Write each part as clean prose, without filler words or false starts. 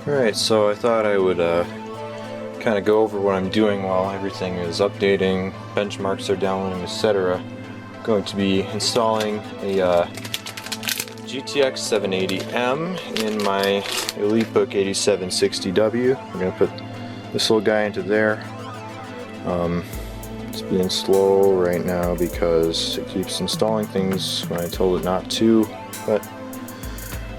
Alright, so I thought I would kind of go over what I'm doing while everything is updating, benchmarks are downloading, etc. I'm going to be installing a GTX 780M in my Elitebook 8760W. I'm going to put this little guy into there. It's being slow right now because it keeps installing things when I told it not to, but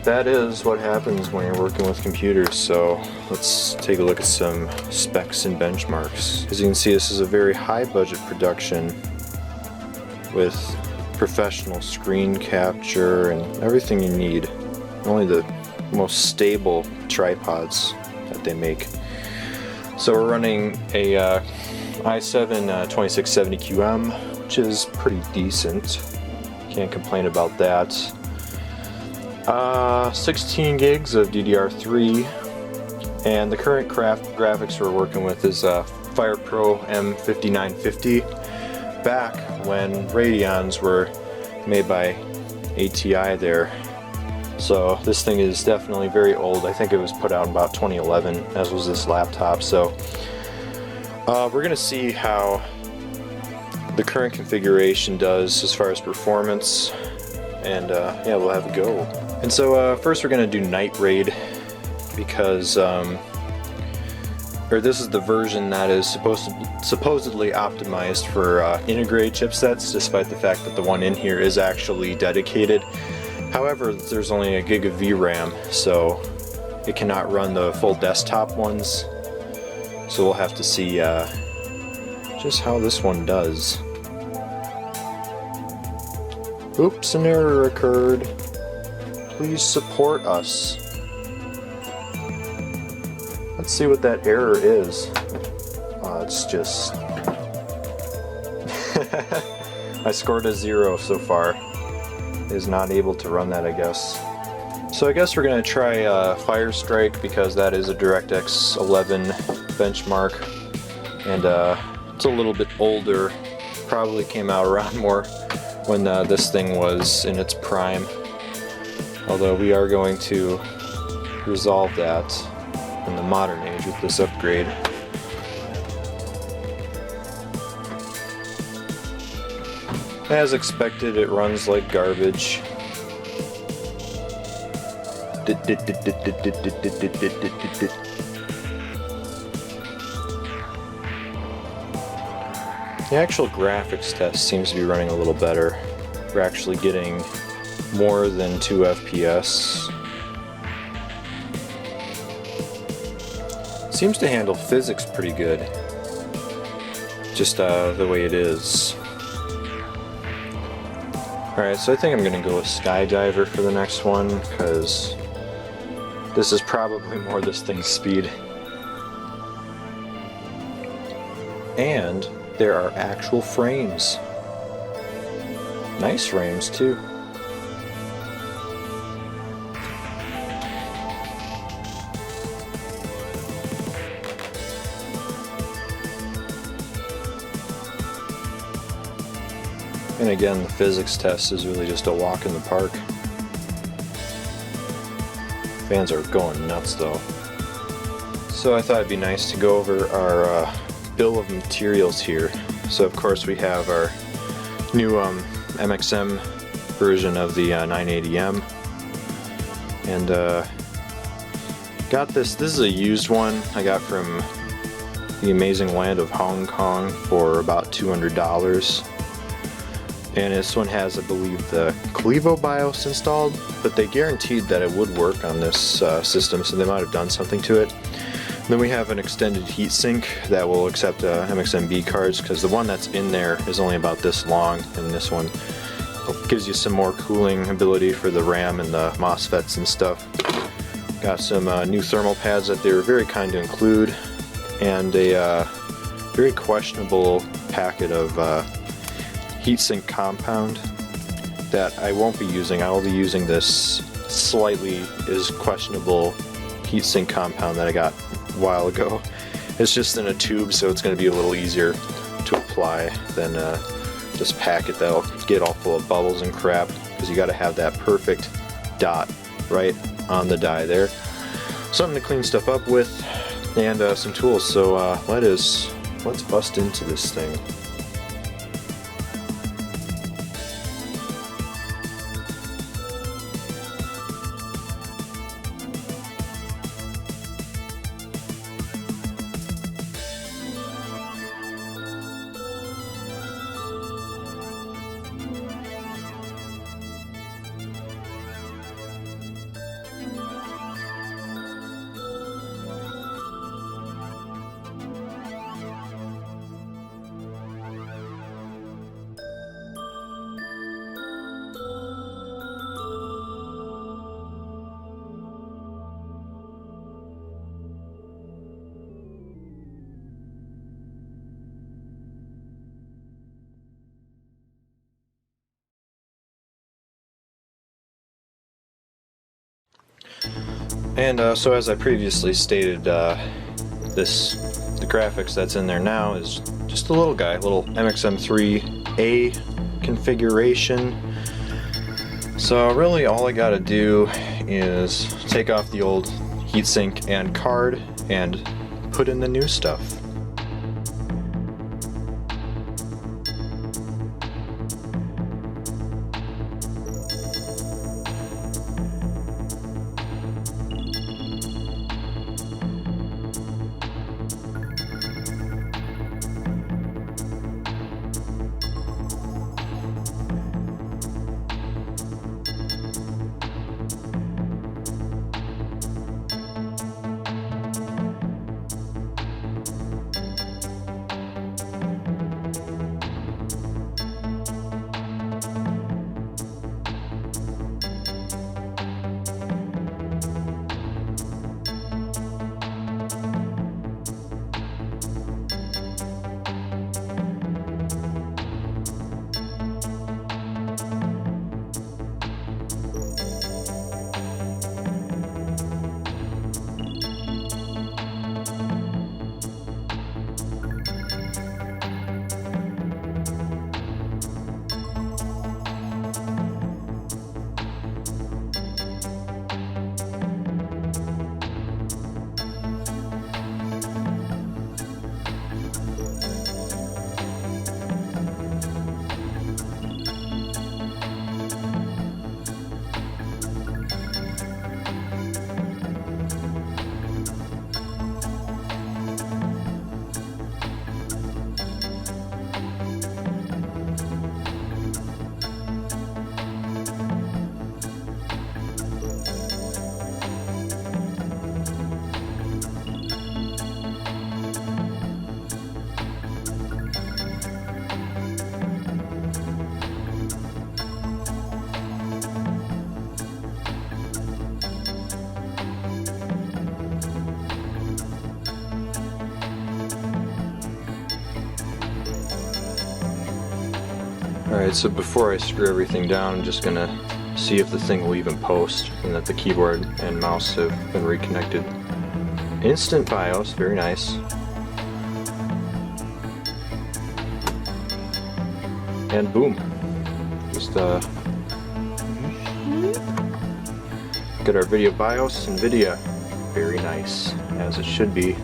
that is what happens when you're working with computers. So let's take a look at some specs and benchmarks. As you can see, this is a very high budget production with professional screen capture and everything you need. Only the most stable tripods that they make. So we're running a i7 2670QM, which is pretty decent. Can't complain about that. 16 gigs of DDR3, and the current graphics we're working with is FirePro M5950, back when Radeons were made by ATI there. So this thing is definitely very old. I think it was put out in about 2011, as was this laptop. So we're going to see how the current configuration does as far as performance, and yeah, we'll have a go. And so first we're going to do Night Raid, because this is the version that is supposedly optimized for integrated chipsets, despite the fact that the one in here is actually dedicated. However, there's only a gig of VRAM, so it cannot run the full desktop ones. So we'll have to see just how this one does. Oops, an error occurred. Please support us. Let's see what that error is. It's just... I scored a 0 so far. Is not able to run that, I guess. So I guess we're going to try Firestrike, because that is a DirectX 11 benchmark. And it's a little bit older. Probably came out around more when this thing was in its prime. Although we are going to resolve that in the modern age with this upgrade. As expected, it runs like garbage. The actual graphics test seems to be running a little better. We're actually getting more than 2 FPS. Seems to handle physics pretty good. Just the way it is. Alright, so I think I'm going to go with Skydiver for the next one, because this is probably more this thing's speed. And there are actual frames. Nice frames too. And again, the physics test is really just a walk in the park. Fans are going nuts though. So I thought it'd be nice to go over our bill of materials here. So of course we have our new MXM version of the 980M. And got this is a used one I got from the amazing land of Hong Kong for about $200. And this one has, I believe, the Clevo BIOS installed, but they guaranteed that it would work on this system, so they might have done something to it. And then we have an extended heatsink that will accept MXM cards, because the one that's in there is only about this long, and this one gives you some more cooling ability for the RAM and the MOSFETs and stuff. Got some new thermal pads that they were very kind to include, and a very questionable packet of heatsink compound that I won't be using. I will be using this slightly questionable heatsink compound that I got a while ago. It's just in a tube, so it's going to be a little easier to apply than this packet that'll get all full of bubbles and crap, because you got to have that perfect dot right on the die there. something to clean stuff up with, and some tools. So let's bust into this thing. And so as I previously stated, the graphics that's in there now is just a little guy, little MXM3A configuration. So really all I gotta do is take off the old heatsink and card and put in the new stuff. Alright, so before I screw everything down, I'm just gonna see if the thing will even post and that the keyboard and mouse have been reconnected. Instant BIOS, very nice. And boom. Just get our video BIOS and NVIDIA. Very nice, as it should be.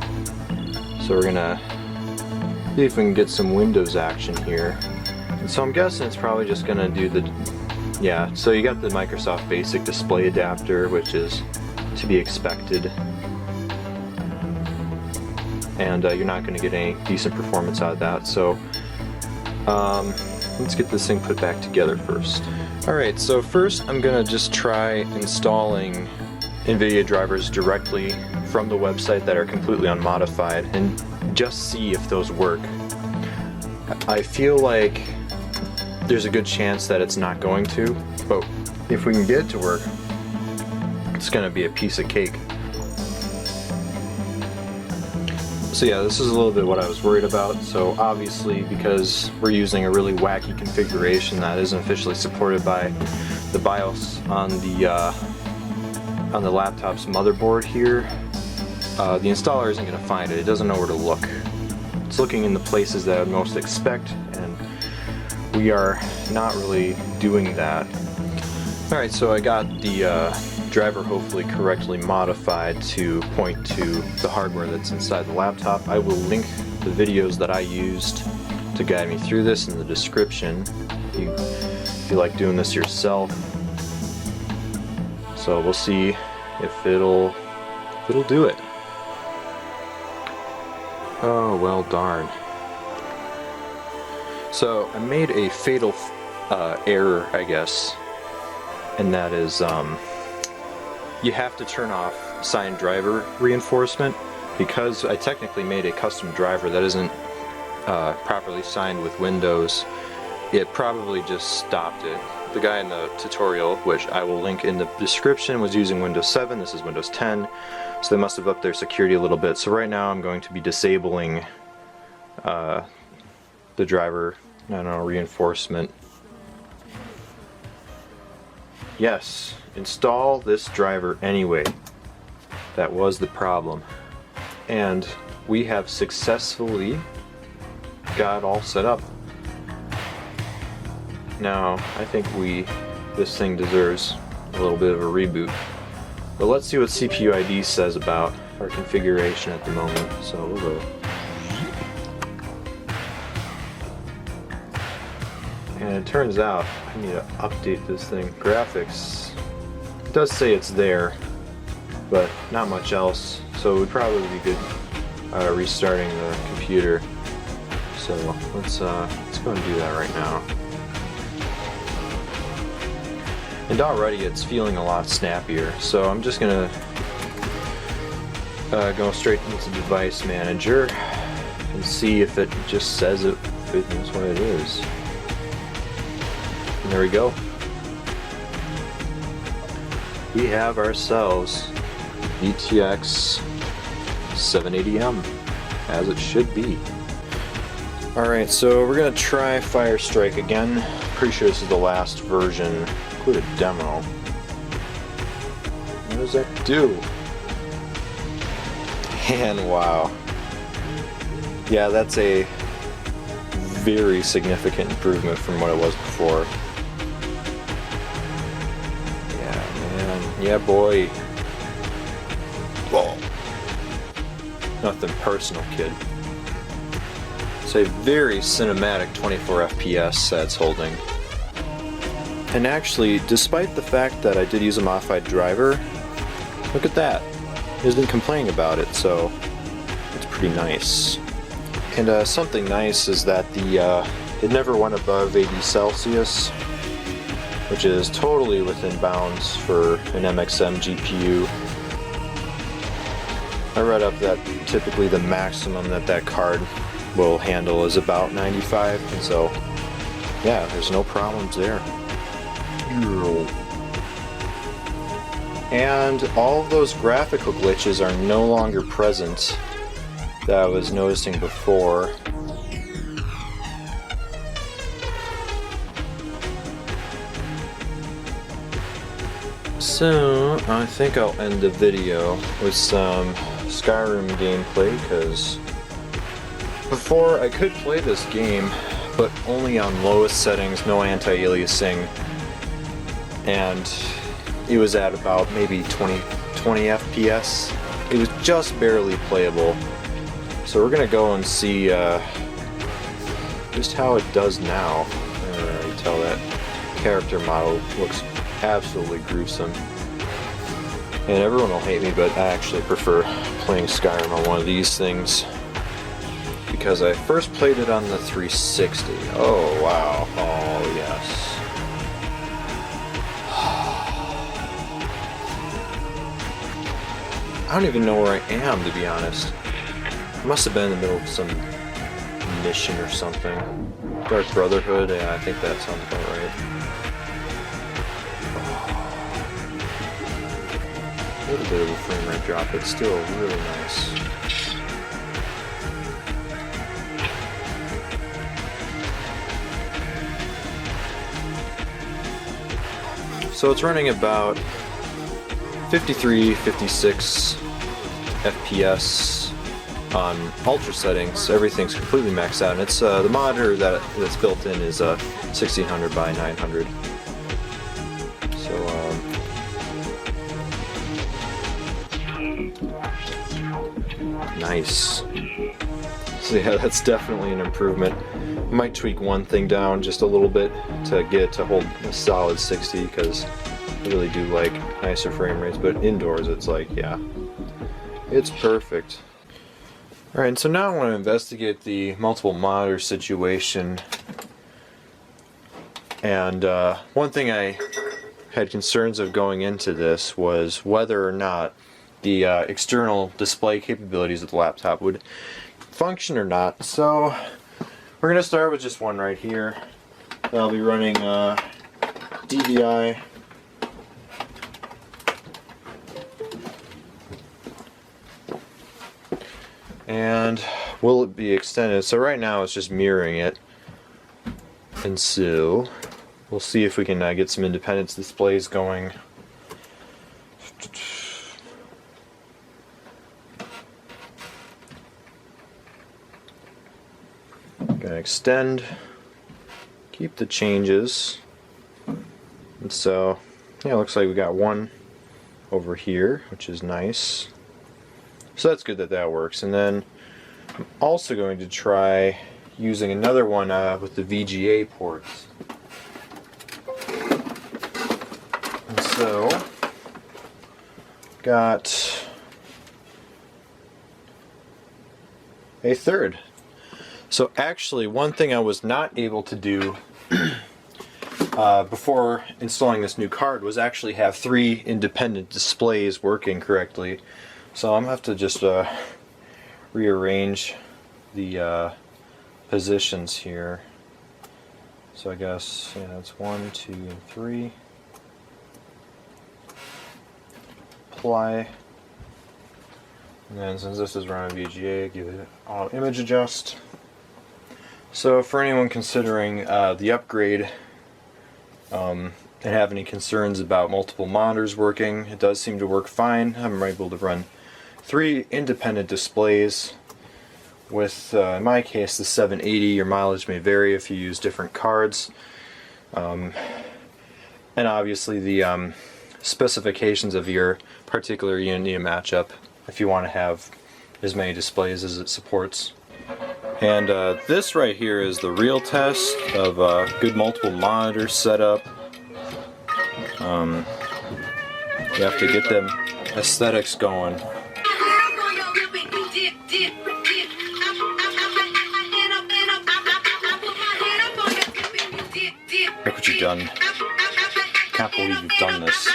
So we're gonna see if we can get some Windows action here. And so I'm guessing it's probably just gonna do the, yeah, so you got the Microsoft Basic display adapter, which is to be expected. And you're not gonna get any decent performance out of that, so let's get this thing put back together first. Alright, so first I'm gonna just try installing NVIDIA drivers directly from the website that are completely unmodified and just see if those work. I feel like there's a good chance that it's not going to, but if we can get it to work, it's gonna be a piece of cake. So yeah, this is a little bit what I was worried about. So obviously, because we're using a really wacky configuration that isn't officially supported by the BIOS on the laptop's motherboard here, the installer isn't going to find it. It doesn't know where to look. It's looking in the places that I would most expect, and we are not really doing that. Alright, so I got the driver hopefully correctly modified to point to the hardware that's inside the laptop. I will link the videos that I used to guide me through this in the description if you like doing this yourself. So we'll see if it'll do it. Oh, well darn. So I made a fatal error, I guess, and that is you have to turn off signed driver reinforcement, because I technically made a custom driver that isn't properly signed with Windows. It probably just stopped it. The guy in the tutorial, which I will link in the description, was using Windows 7. This is Windows 10, so they must have upped their security a little bit. So right now I'm going to be disabling the driver, I don't know, reinforcement. Yes, install this driver anyway. That was the problem. And we have successfully got all set up. Now, I think this thing deserves a little bit of a reboot. But let's see what CPU ID says about our configuration at the moment. So we'll go. And it turns out I need to update this thing. Graphics, it does say it's there, but not much else. So it would probably be good restarting the computer. So let's go and do that right now. And already it's feeling a lot snappier, so I'm just gonna go straight into Device Manager and see if it just says it is what it is. And there we go. We have ourselves GTX 780M, as it should be. Alright, so we're gonna try Firestrike again. Pretty sure this is the last version. Include a demo. What does that do? And wow. Yeah, that's a very significant improvement from what it was before. Yeah, man. Yeah, boy. Whoa. Nothing personal, kid. It's a very cinematic 24 FPS that's holding. And actually, despite the fact that I did use a modified driver, look at that. It isn't complaining about it, so it's pretty nice. And something nice is that it never went above 80 Celsius, which is totally within bounds for an MXM GPU. I read up that typically the maximum that card will handle is about 95, and so yeah, there's no problems there. And all of those graphical glitches are no longer present that I was noticing before. So I think I'll end the video with some Skyrim gameplay, because before I could play this game, but only on lowest settings, no anti-aliasing, and it was at about maybe 20 FPS. It was just barely playable. So we're gonna go and see just how it does now. I can already tell that character model looks absolutely gruesome. And everyone will hate me, but I actually prefer playing Skyrim on one of these things, because I first played it on the 360. Oh wow, oh yes. I don't even know where I am, to be honest. I must have been in the middle of some mission or something. Dark Brotherhood, yeah, I think that sounds about right. A little bit of a frame rate drop, but still really nice. So it's running about 53, 56 FPS on ultra settings. Everything's completely maxed out, and it's the monitor that's built in is 1600 by 900. So Nice. So yeah, that's definitely an improvement. Might tweak one thing down just a little bit to get it to hold a solid 60, because I really do like nicer frame rates, but indoors it's like, yeah, it's perfect. Alright, so now I want to investigate the multiple monitor situation. And one thing I had concerns of going into this was whether or not the external display capabilities of the laptop would function or not. So we're going to start with just one right here. I'll be running DVI. And will it be extended? So right now it's just mirroring it. And so we'll see if we can get some independent displays going. Gonna extend, keep the changes. And so, yeah, it looks like we got one over here, which is nice. So that's good that that works. And then I'm also going to try using another one with the VGA ports. And so, got a third. So actually, one thing I was not able to do before installing this new card was actually have 3 independent displays working correctly. So I'm going to have to just rearrange the positions here. So I guess, yeah, that's 1, 2, and 3. Apply. And then since this is running VGA, give it auto image adjust. So for anyone considering the upgrade and have any concerns about multiple monitors working, it does seem to work fine. I'm able to run 3 independent displays with, in my case, the 780. Your mileage may vary if you use different cards. And obviously the specifications of your particular unit matchup if you want to have as many displays as it supports. And this right here is the real test of good multiple monitor setup. You have to get them aesthetics going. Look what you've done. Can't believe you've done this.